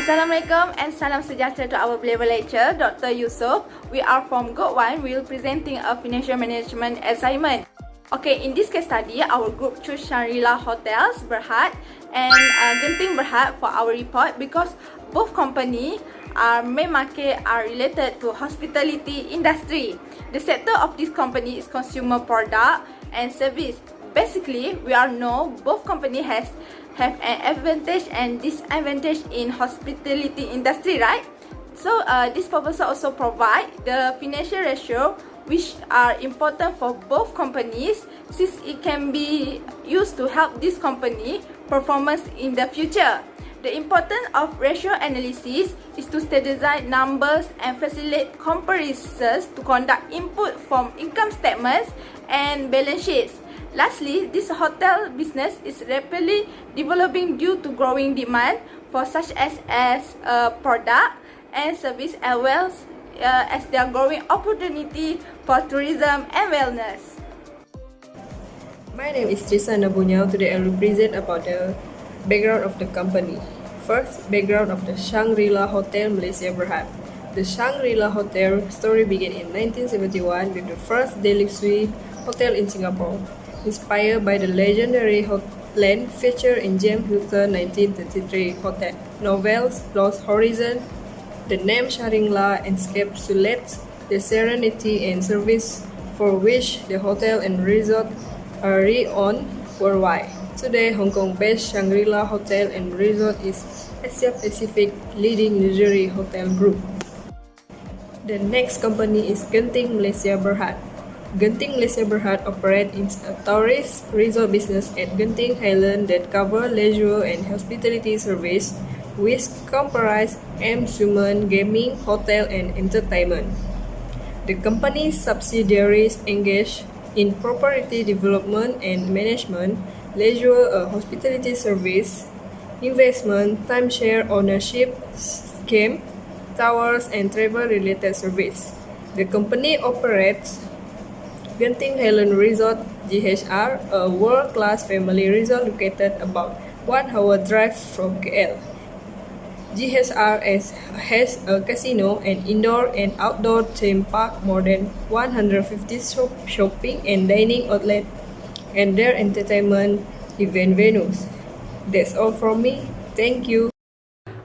Assalamualaikum and salam sejahtera to our believable lecturer, Dr. Yusof. We are from Group 1. We will presenting a financial management assignment. Okay, in this case study, our group choose Shangri-La Hotels, Berhad, and Genting Berhad for our report because both company main market are related to hospitality industry. The sector of this company is consumer product and service. Basically, we all know both company have an advantage and disadvantage in hospitality industry, right? So this proposal also provide the financial ratio which are important for both companies since it can be used to help this company performance in the future. The importance of ratio analysis is to standardize numbers and facilitate comparisons to conduct input from income statements and balance sheets. Lastly, this hotel business is rapidly developing due to growing demand for such as product and service as well as their growing opportunity for tourism and wellness. My name is Trisa Nabunyao. Today I will present about the background of the company. First, background of the Shangri-La Hotel Malaysia Berhad. The Shangri-La Hotel story began in 1971 with the first deluxe hotel in Singapore. Inspired by the legendary land featured in James Hilton 1933 hotel novels Lost Horizon, the name Shangri-La encapsulates the serenity and service for which the hotel and resort are renowned worldwide. Today, Hong Kong-based Shangri-La Hotel and Resort is Asia-Pacific leading luxury hotel group. The next company is Genting Malaysia Berhad. Genting Malaysia Berhad operates in a tourist resort business at Genting Highland that cover leisure and hospitality service, which comprise amusement, gaming, hotel, and entertainment. The company's subsidiaries engage in property development and management, leisure hospitality service, investment, timeshare ownership, scheme, towers, and travel-related service. The company operates Genting Highland Resort GHR, a world-class family resort located about 1 hour drive from KL. GHR has a casino, an indoor and outdoor theme park, more than 150 shopping and dining outlets, and their entertainment event venues. That's all from me. Thank you.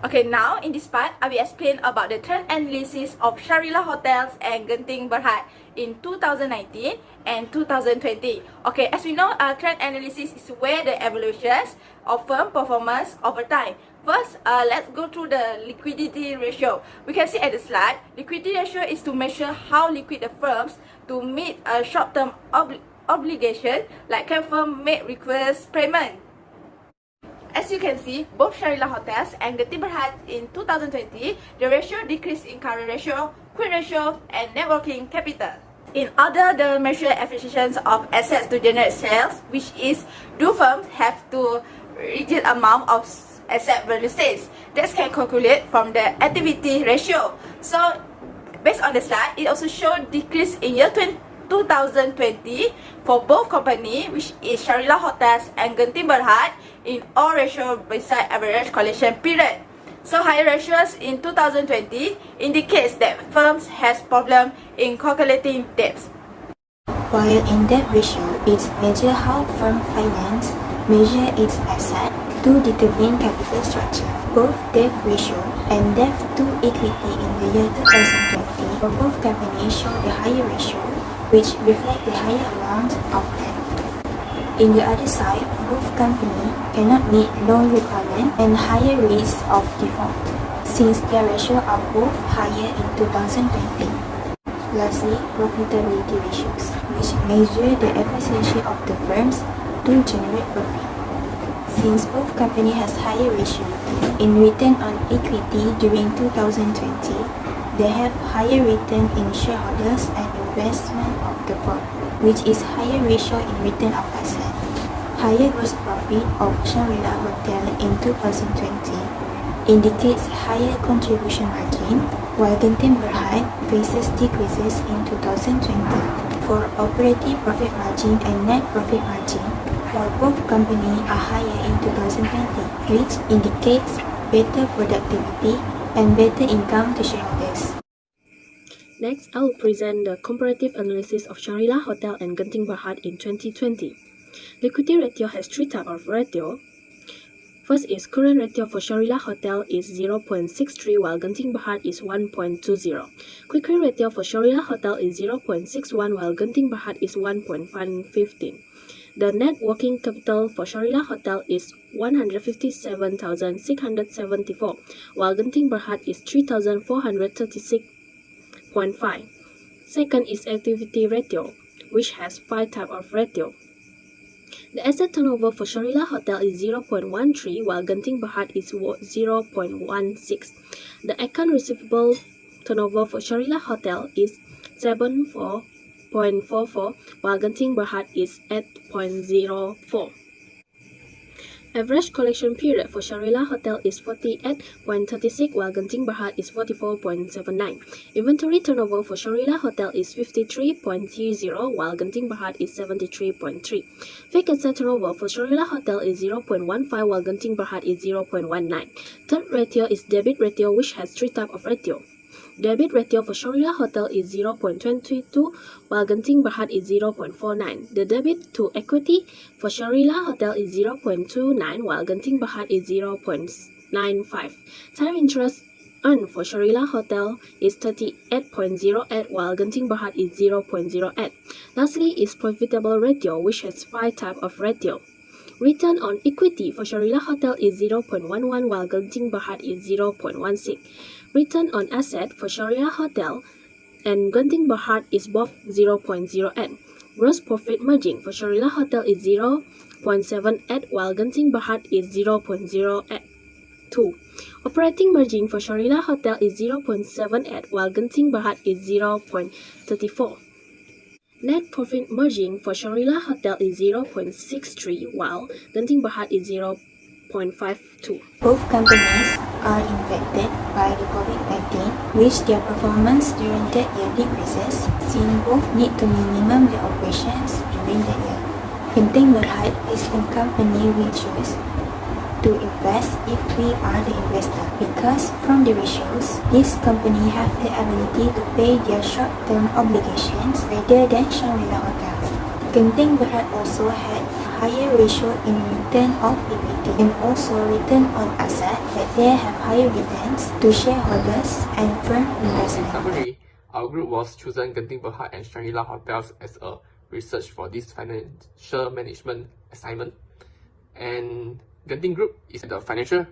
Okay, now in this part, I will explain about the trend analysis of Shangri-La Hotels and Genting Berhad in 2019 and 2020. Okay, as we know, trend analysis is where the evolutions of firm performance over time. First, let's go through the liquidity ratio. We can see at the slide, liquidity ratio is to measure how liquid the firms to meet a short-term obligation, like can firm make request payment. As you can see, both Shangri-La Hotels and Genting Berhad in 2020, the ratio decreased in current ratio, quick ratio, and net working capital. In order to measure efficiency of assets to generate sales, which is do firms have to rigid amount of asset versus sales. That can calculate from the activity ratio. So, based on the slide, it also showed decrease in year 2020 for both company, which is Shangri-La Hotels and Genting Berhad, in all ratio beside average collection period. So higher ratios in 2020 indicates that firms has problem in calculating debts. While in debt ratio, it's measure how firm finance measure its asset to determine capital structure. Both debt ratio and debt to equity in the year 2020 for both companies show the higher ratio, which reflect the higher amount of debt. In the other side, both companies cannot meet loan requirement and higher risk of default, since their ratio are both higher in 2020. Lastly, profitability ratios, which measure the efficiency of the firms to generate profit. Since both companies has higher ratio in return on equity during 2020, they have higher return in shareholders and investment of the firm, which is higher ratio in return of asset. Higher gross profit of Shangri-La Hotel in 2020 indicates higher contribution margin, while Genting Berhad faces decreases in 2020. For operating profit margin and net profit margin, for both companies are higher in 2020, which indicates better productivity and better income to shareholders. Next, I will present the comparative analysis of Shangri-La Hotel and Genting Berhad in 2020. The equity ratio has three types of ratio. First is current ratio for Shangri-La Hotel is 0.63 while Genting Berhad is 1.20. Quick ratio for Shangri-La Hotel is 0.61 while Genting Berhad is 1.115. The net working capital for Shangri-La Hotel is 157,674 while Genting Berhad is 3,436.5. Second is activity ratio, which has 5 types of ratio. The asset turnover for Shangri-La Hotel is 0.13 while Genting Berhad is 0.16. The account receivable turnover for Shangri-La Hotel is 74.44 while Genting Berhad is 8.04. Average collection period for Shangri-La Hotel is 48.36 while Genting Berhad is 44.79. Inventory turnover for Shangri-La Hotel is 53.30 while Genting Berhad is 73.3. Fixed asset turnover for Shangri-La Hotel is 0.15 while Genting Berhad is 0.19. Third ratio is debit ratio, which has 3 types of ratio. Debit ratio for Shangri-La Hotel is 0.22 while Genting Berhad is 0.49. The debit to equity for Shangri-La Hotel is 0.29 while Genting Berhad is 0.95. Time interest earned for Shangri-La Hotel is 38.08 while Genting Berhad is 0.08. Lastly is profitable ratio, which has 5 types of ratio. Return on equity for Shangri-La Hotel is 0.11 while Genting Berhad is 0.16. Return on asset for Shangri-La Hotel and Genting Berhad is both 0.08. Gross profit margin for Shangri-La Hotel is 0.78 while Genting Berhad is 0.02. Operating margin for Shangri-La Hotel is 0.78 while Genting Berhad is 0.34. Net profit margin for Shangri-La Hotel is 0.63 while Genting Berhad is 0.52. Both companies are impacted by the COVID-19, which their performance during that year decreases, since both need to minimum their operations during that year. Genting Berhad is the company we choose to invest if we are the investor, because from the ratios, this company have the ability to pay their short-term obligations rather than Shangri-La Hotel. Genting Berhad also had a higher ratio in return of equity and also return on asset, that they have higher returns to shareholders and firm investment. In summary, our group was chosen Genting Berhad and Shangri-La Hotels as a research for this financial management assignment. And Genting Group is the financial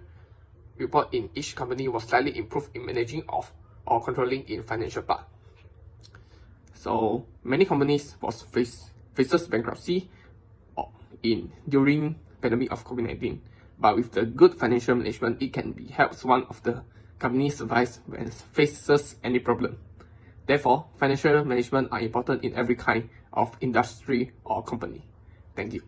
report in each company was slightly improved in managing of or controlling in financial part. So many companies faces bankruptcy during pandemic of COVID-19, but with the good financial management, it can be helps one of the companies survive when faces any problem. Therefore, financial management are important in every kind of industry or company. Thank you.